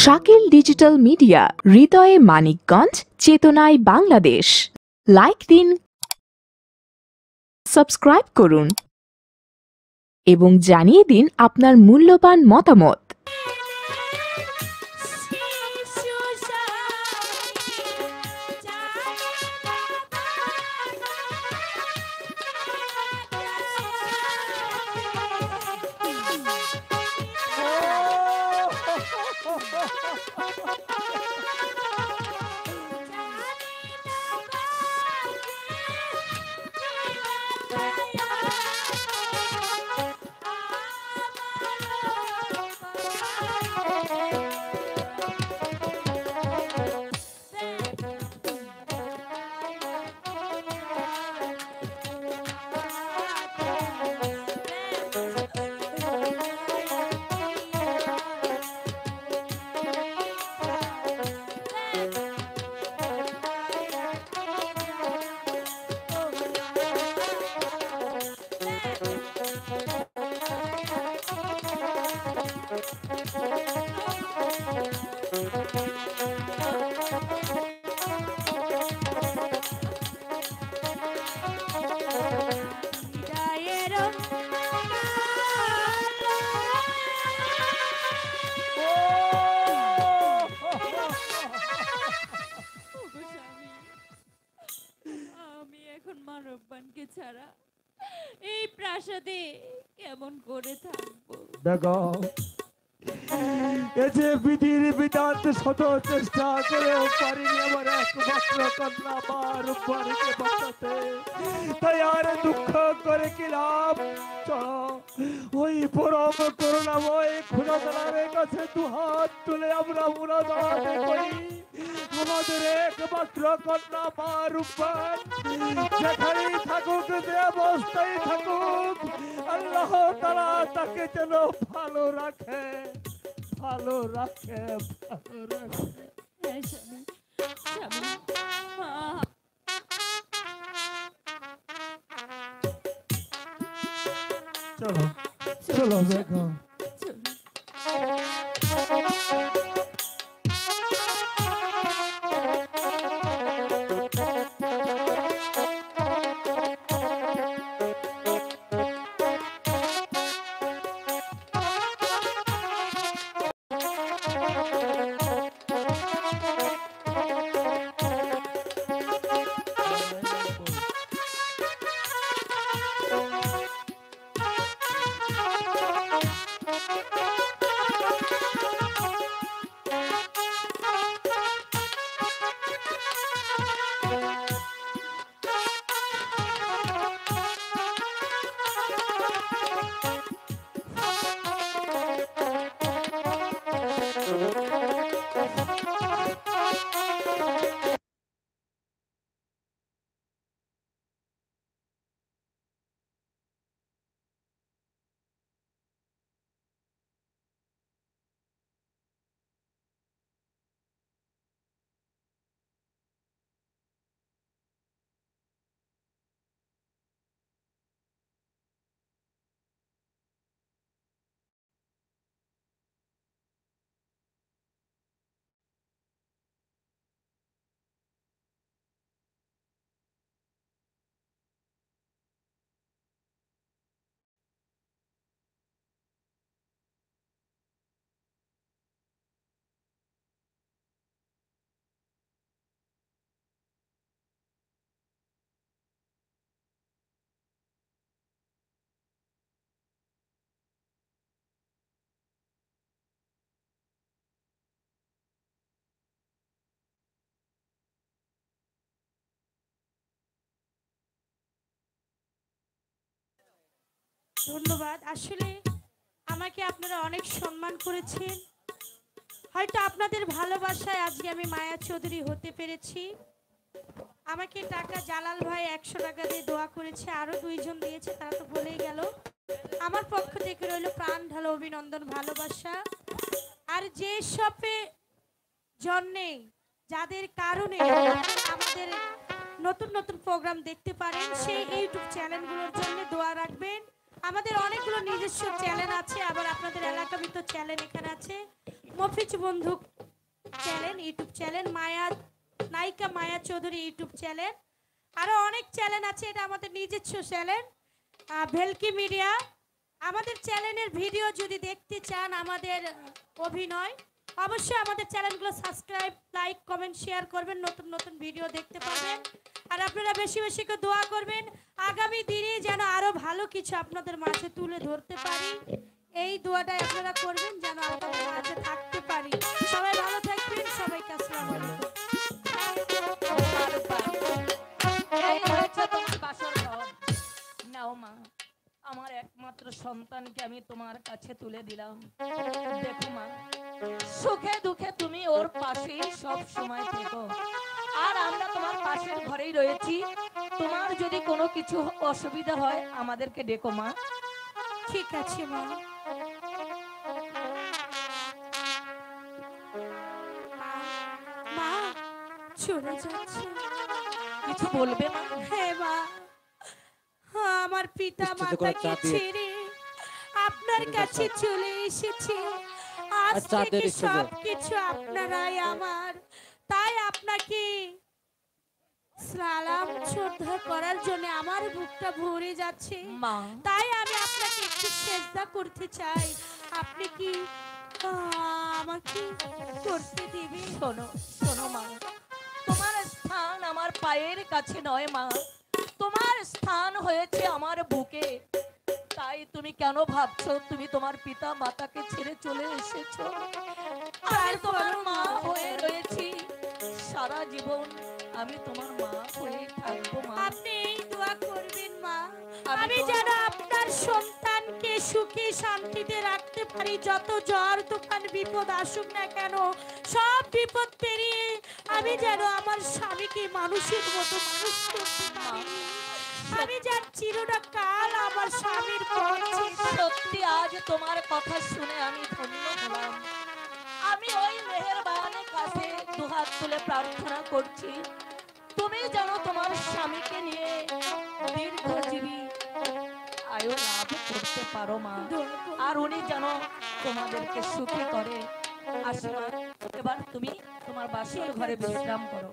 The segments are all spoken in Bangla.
শাকিল ডিজিটাল মিডিয়া, হৃদয়ে মানিকগঞ্জ, চেতনায় বাংলাদেশ। লাইক দিন, সাবস্ক্রাইব করুন এবং জানিয়ে দিন আপনার মূল্যবান মতামত। মানববানকে ছাড়া এই প্রাসাদে কেমন করে থাকবো? দেখো, এই যে বিধির বিধান শত চেষ্টা করেও পারিনি আমার একমাত্র কন্যা মা রূপবাণীকে বাঁচাতে, তাই আর দুঃখ করে কি লাভ? চলো ওই পরম করুণাময় খোদাতালার কাছে দুহাত তুলে আমরা মুনাজাত করি। আমাদের একমাত্র কন্যা মা রূপবান যেখানেই থাকুক, যে অবস্থায় থাকুক, আল্লাহ তাআলা তাকে যেন ভালো রাখে, ভালো রাখে, ভালো রাখে। হ্যাঁ স্বামী, স্বামী, মা। চলো চলো দেখো, ধন্যবাদ। আসলে আমাকে আপনারা অনেক সম্মান করেছেন, হয়তো আপনাদের ভালোবাসায় আজকে আমি মায়া চৌধুরী হতে পেরেছি। আমাকে টাকা জালাল ভাই 100 টাকা দিয়ে দোয়া করেছে, আরো 2 জন দিয়েছে, তারা তো বলেই গেল। আমার পক্ষ থেকে রইল প্রাণ ঢালো অভিনন্দন, ভালোবাসা। আর যে সবে জন্যে, যাদের কারণে আমাদের নতুন নতুন প্রোগ্রাম দেখতে পারেন, সেই ইউটিউব চ্যানেলগুলোর জন্য দোয়া রাখবেন। আমাদের অনেকগুলো নিজস্ব চ্যানেল আছে, আবার আপনাদের এলাকাভিত্তিক চ্যানেল এখানে আছে। মফিজ বন্ধু চ্যানেল, ইউটিউব চ্যানেল, মায়া নায়িকা মায়া চৌধুরী ইউটিউব চ্যানেল, আরো অনেক চ্যানেল আছে। এটা আমাদের নিজস্ব চ্যানেল ভেলকি মিডিয়া। আমাদের চ্যানেলের ভিডিও যদি দেখতে চান, আমাদের অভিনয়, অবশ্যই আমাদের চ্যানেলগুলো সাবস্ক্রাইব, লাইক, কমেন্ট, শেয়ার করবেন, নতুন নতুন ভিডিও দেখতে পাবেন। আর আপনারা বেশি বেশি করে দোয়া করবেন আগামী দিনে যেন আরো ভালো কিছু আপনাদের মাঝে তুলে ধরতে পারি। এই দোয়াটাই আপনারা করবেন যেন আপনাদের মাঝে থাকতে পারি। সবাই ভালো থাকবেন, সবাইকে আসসালামু আলাইকুম। এই হয়েছে তোমার বাসর ঘর। নাও মা, আমার একমাত্র সন্তানকে আমি তোমার কাছে তুলে দিলাম। দেখো মা, সুখে দুঃখে তুমি ওর পাশেই সব সময় থেকো। আর আমরা তোমার পাশের ঘরেই রয়েছি। তোমার যদি কোনো কিছু অসুবিধা হয় আমাদেরকে ডেকো মা। ঠিক আছে মা। মা চলে যাচ্ছে। কিছু বলবে মা? হ্যাঁ মা, আমার পিতা মাতাকে ছেড়ে আপনার কাছে চলে এসেছি। আজ থেকে সব কিছু আপনারাই আমার। তাই আপনাকে সালাম শ্রদ্ধা করার জন্য আমার বুকটা ভরে যাচ্ছে মা। তাই আমি আপনাকে একটু সেজদা করতে চাই। আপনি কি আমাকে করতে দিবেন? শোনো শোনো মা, তোমার স্থান আমার পায়ের কাছে নয় মা, তোমার স্থান হয়েছে আমার বুকে। তাই তুমি কেন ভাবছো তুমি তোমার পিতা মাতাকে ছেড়ে চলে এসেছো? আমি তোমার মা হয়ে রয়েছি সারা জীবন। আমি তোমার মা হয়ে থাকবো মা। আপনি এই দোয়া করবেন মা, আমি আমি যেন আপনার সন্তানকে সুখে শান্তিতে রাখতে পারি। যত জ্বর তুফান বিপদ আসুক না কেন, সব বিপদ পেরিয়ে আমি যেন আমার স্বামীকে মানুষের মতো মানুষ করতে পারি। আমি যেন চিরকাল আমার স্বামীর পথে। সত্যি আজ তোমার কথা শুনে আমি ধন্য হলাম। আমি ওই মেহেরবানের কাছে দুহাত তুলে প্রার্থনা করছি, তুমি যেন তোমার স্বামীকে নিয়ে দীর্ঘজীবী আয়ু লাভ করতে পারো মা। আর উনি যেন তোমাদেরকে সুখী করে। আসো মা, এবার তুমি তোমার বাসর ঘরে বিশ্রাম করো।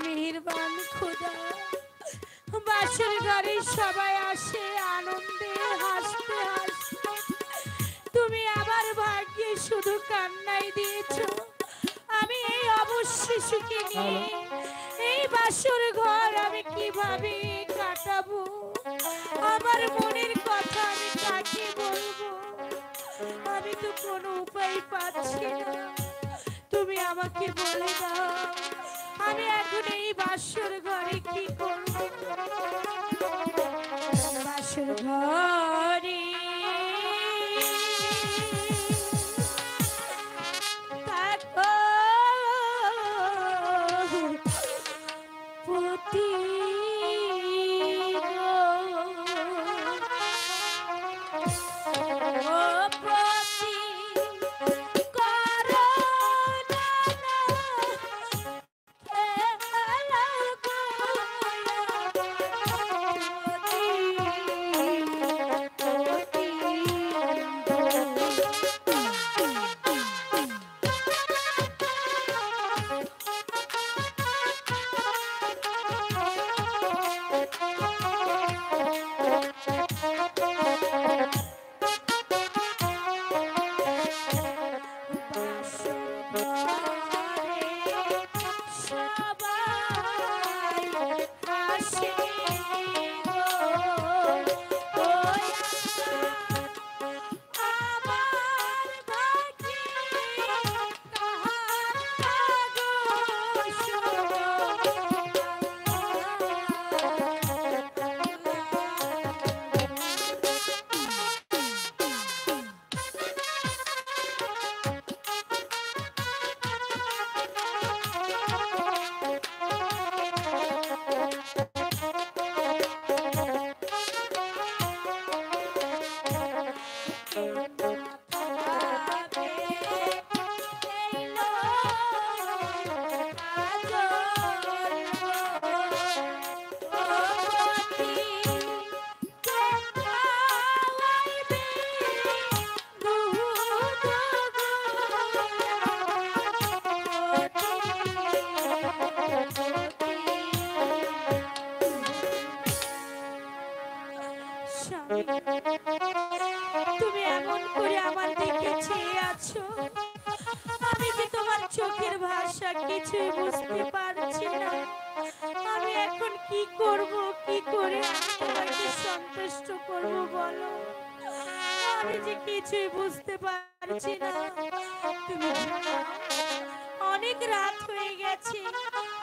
মেহেরবান খোদা, বাসর ঘরে সবাই আসে আনন্দে হাসতে হাসতে, তুমি আমার ভাগ্যে শুধু কান্নাই দিয়েছো। আমি এই অবশ শিশুকে নিয়ে এই বাসর ঘর আমি কিভাবে কাটাবো? আমার মনের কথা আমি কাকে বলবো? আমি তো কোনো উপায় পাচ্ছি না। তুমি আমাকে বলে দাও, আমি এখন এই বাসর ঘরে কি করব? বাসর ঘরে থাকো পতি স্বামী, তুমি এমন করে আমার দিকে চেয়ে আছো, আমি যে তোমার চোখের ভাষা কিছুই বুঝতে পারছি না। আমি এখন কি করব, কি করে আমি তোমাকে সন্তুষ্ট করব বলো? আমি যে কিছুই বুঝতে পারছি না। তুমি ঘুমাও, অনেক রাত হয়ে গেছে,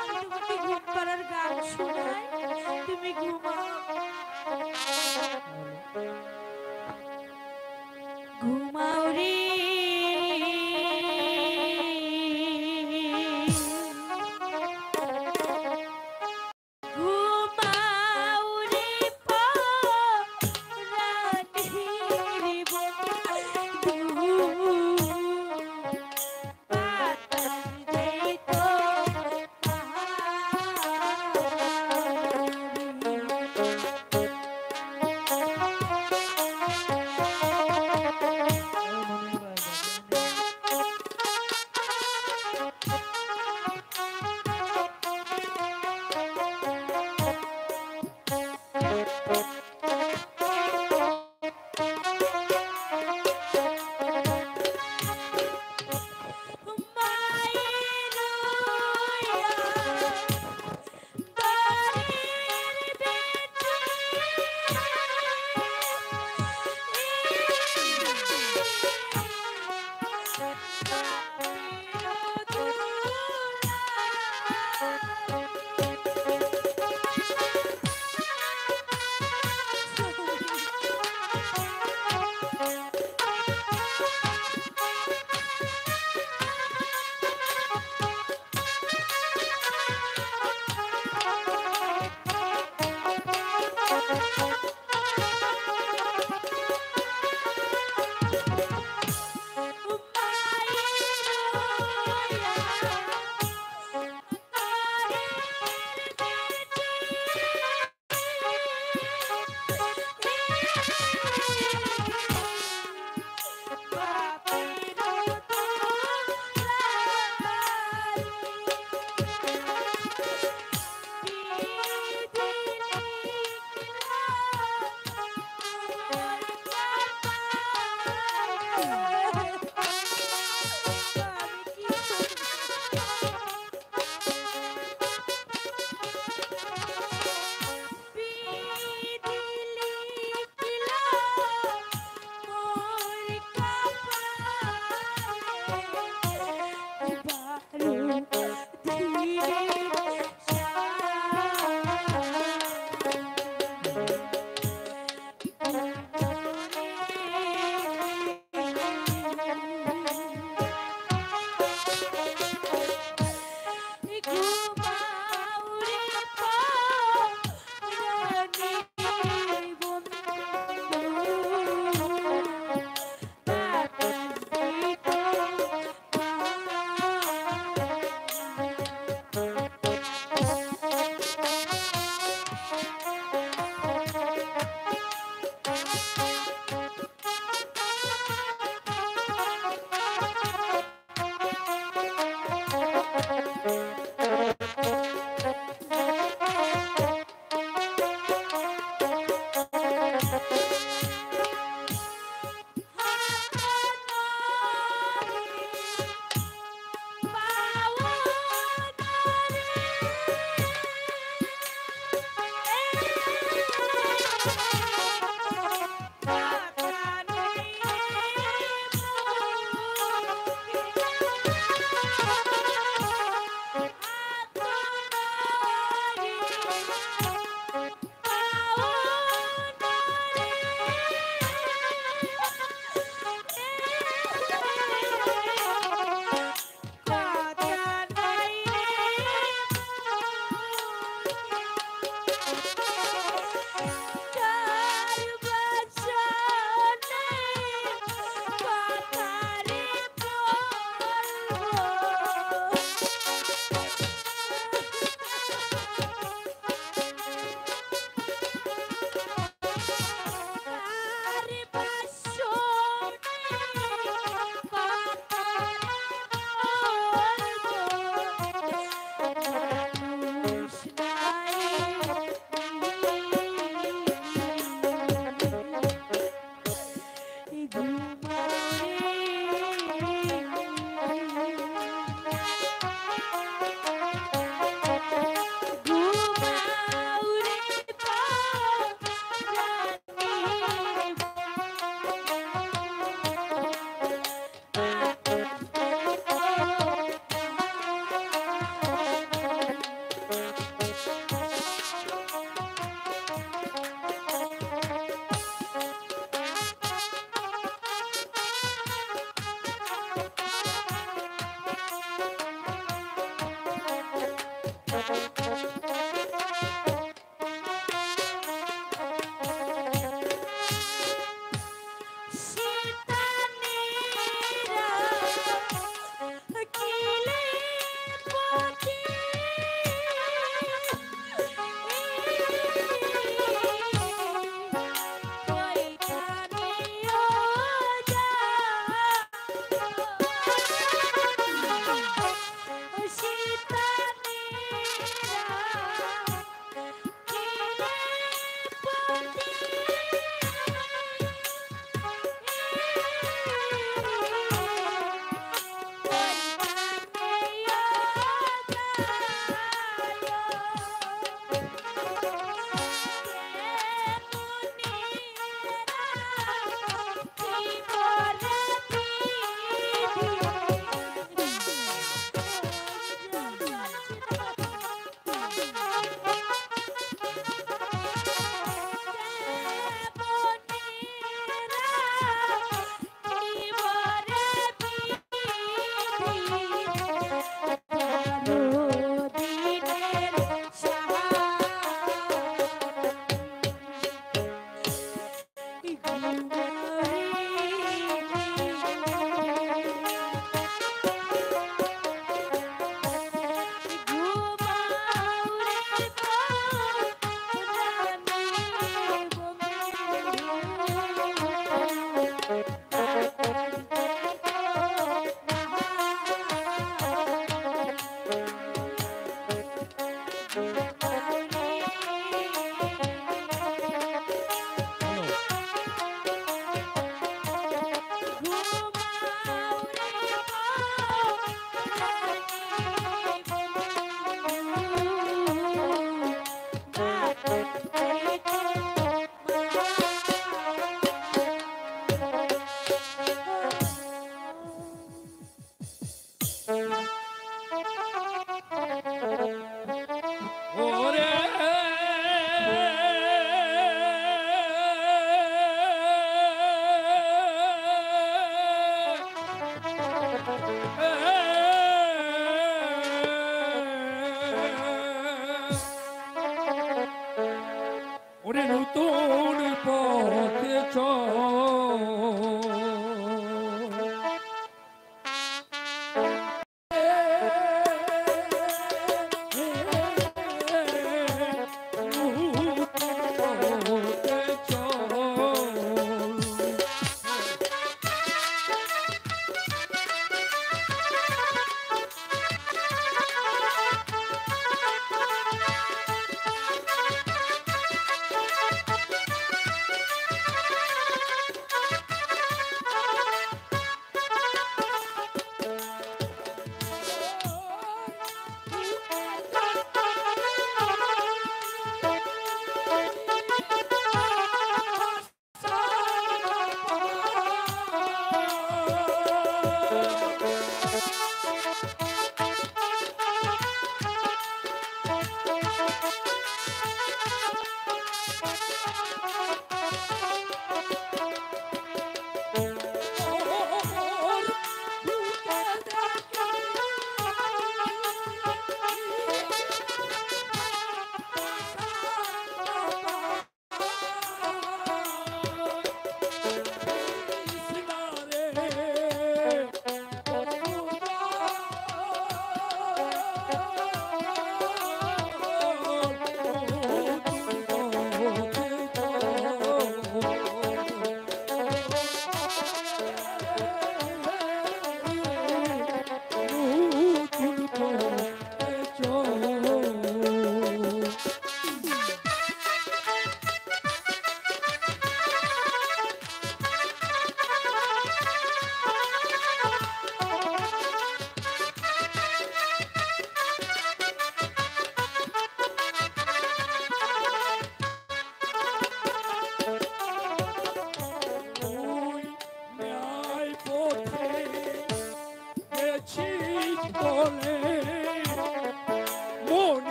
আমি তোমাকে ঘুম পাড়ার গান শোনাই, তুমি ঘুমাও। ঘুমাও রে ঘুমাও রে পরাণের বন্ধু, বাতাস যেই তো আহারে। ওরে নতুন পথে চল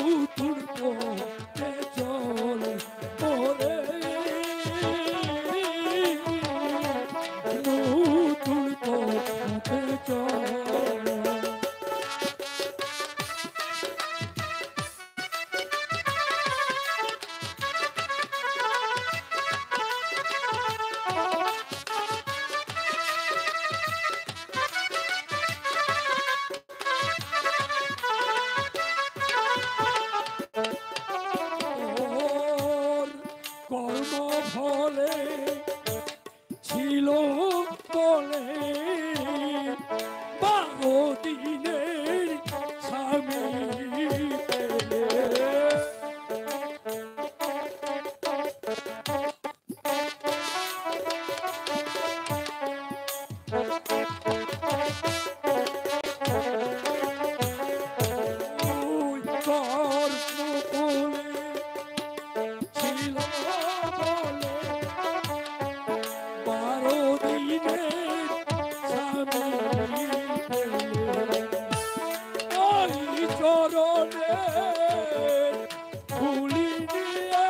নতুন পথে চল ওরে নতুন পথে চল। কর্ম ফলে ছিল বলে 12 দিনের স্বামী পেলে। ওই কর্ম ফলে ছিল বলে 12 দিনের স্বামী পেলে। ওই চরণে ধুলি নিয়ে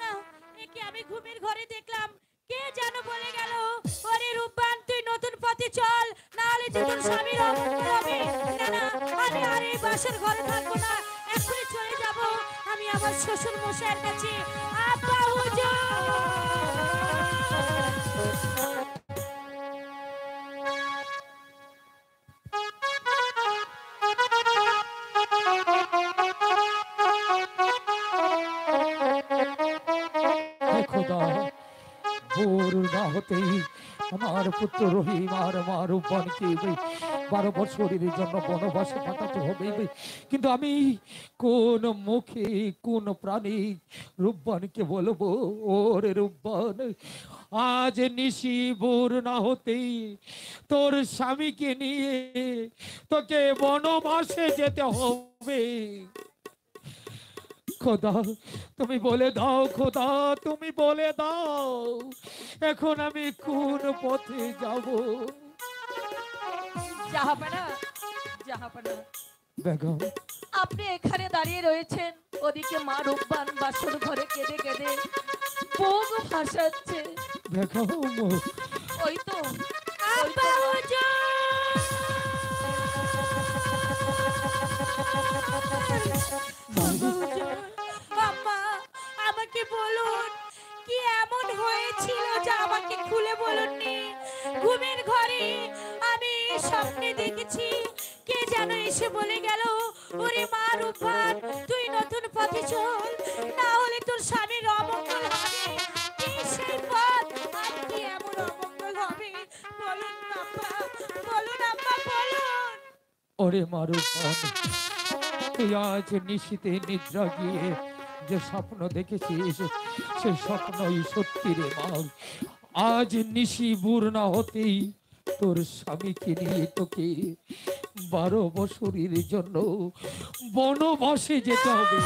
না, একে আমি ঘুমের ঘরে দেখলাম, কে যেন বলে গেল, ওরে রূপবান তুই নতুন পথে চল, না হলে যে তোর স্বামীর অমঙ্গল হবে। না না, আমি আর এই বাসর ঘরে থাকবো না, এখনই চলে যাব আমি আমার শ্বশুর মশাইয়ের কাছে। আব্বা হুজুর, খোদা, ভোর না হতেই আমার পুত্র রহিম আর আমার রূপবানকে 12 বছরের জন্য বনবাসে পাঠাতে হবে। কিন্তু আমি কোন মুখে কোন প্রাণী রূপবানকে বলবো, ওরে রূপবান, আজ নিশি ভোর না হতেই তোর স্বামীকে নিয়ে তোকে বনবাসে যেতে হবে। খোদা তুমি বলে দাও, খোদা তুমি বলে দাও, এখন আমি কোন পথে যাব? জাহাপানা, জাহাপানা, বেগম, আপনি এখানে দাঁড়িয়ে রয়েছেন, ওদিকে মা রূপবান বাসর ঘরে কেঁদে কেঁদে বুক ভাসাচ্ছে। বেগম, ওই তো, ওই আব্বা তো। হুজুর, আম্মা আমাকে বলুন কি এমন হয়েছিল যা আমাকে খুলে বলুননি। ঘুমের ঘরে আমি স্বপ্নে দেখেছি, কে যেন এসে বলে গেল, ওরে মা রূপবান তুই নতুন পথে চল, না হলে তোর স্বামীর অমঙ্গল হবে। কি সেই পথ, আর কি এমন অমঙ্গল হবে বলুন আব্বা, বলুন আব্বা বলুন। ওরে মারুফান, তুই আজ নিশীতে নিদ্রা গিয়ে যে স্বপ্ন দেখেছিস, সেই স্বপ্নই সত্যি রে মা। আজ নিশি ভোর না হতেই তোর স্বামীকে নিয়ে তোকে 12 বছরের জন্য বনবাসে যেতে হবে।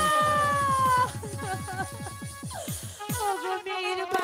ওগো মেহেরবান